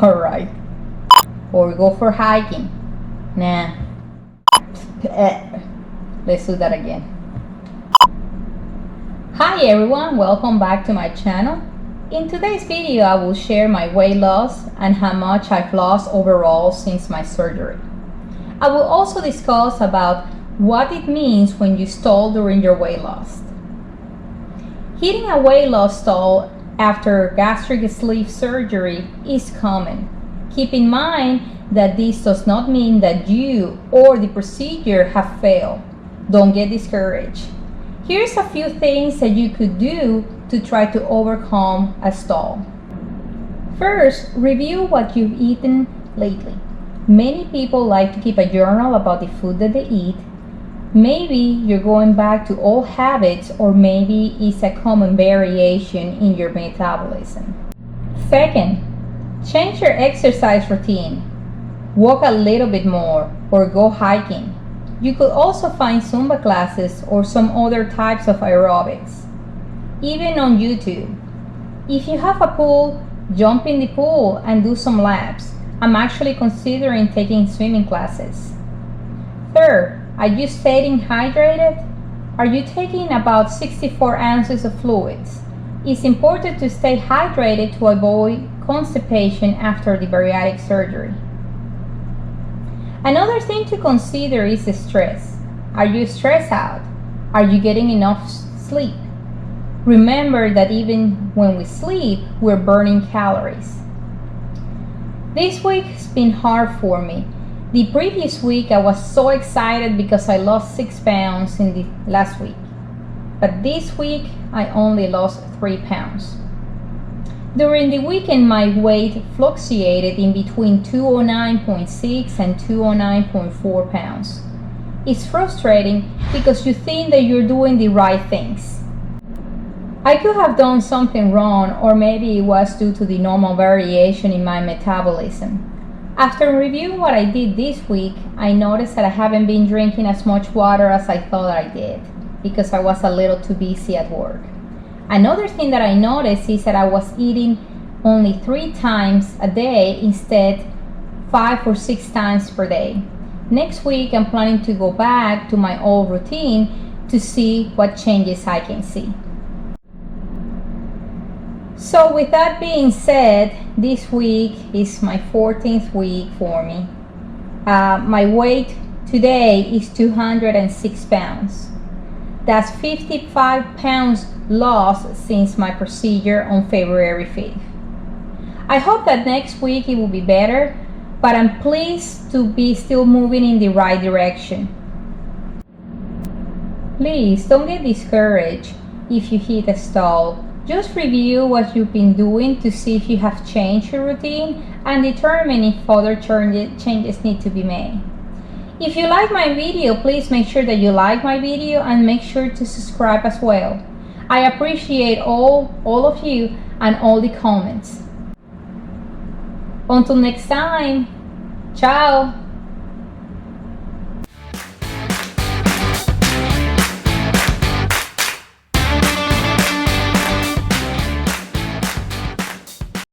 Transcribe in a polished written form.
Alright. Or go for hiking. Nah. Let's do that again. Hi everyone, welcome back to my channel. In today's video, I will share my weight loss and how much I've lost overall since my surgery. I will also discuss about what it means when you stall during your weight loss. Hitting a weight loss stall after gastric-sleeve surgery is common. Keep in mind that this does not mean that you or the procedure have failed. Don't get discouraged. Here's a few things that you could do to try to overcome a stall. First, review what you've eaten lately. Many people like to keep a journal about the food that they eat. Maybe you're going back to old habits, or maybe it's a common variation in your metabolism. Second, change your exercise routine. Walk a little bit more or go hiking. You could also find Zumba classes or some other types of aerobics, even on YouTube. If you have a pool, jump in the pool and do some laps. I'm actually considering taking swimming classes. Third, are you staying hydrated? Are you taking about 64 ounces of fluids? It's important to stay hydrated to avoid constipation after the bariatric surgery. Another thing to consider is the stress. Are you stressed out? Are you getting enough sleep? Remember that even when we sleep, we're burning calories. This week has been hard for me. The previous week I was so excited because I lost 6 pounds in the last week. But this week I only lost 3 pounds. During the weekend my weight fluctuated in between 209.6 and 209.4 pounds. It's frustrating because you think that you're doing the right things. I could have done something wrong, or maybe it was due to the normal variation in my metabolism. After reviewing what I did this week, I noticed that I haven't been drinking as much water as I thought I did because I was a little too busy at work. Another thing that I noticed is that I was eating only 3 times a day instead 5 or 6 times per day. Next week, I'm planning to go back to my old routine to see what changes I can see. So with that being said, this week is my 14th week for me. My weight today is 206 pounds. That's 55 pounds lost since my procedure on February 5th. I hope that next week it will be better, but I'm pleased to be still moving in the right direction. Please don't get discouraged if you hit a stall. Just review what you've been doing to see if you have changed your routine and determine if further changes need to be made. If you like my video, please make sure that you like my video and make sure to subscribe as well. I appreciate all of you and all the comments. Until next time, ciao!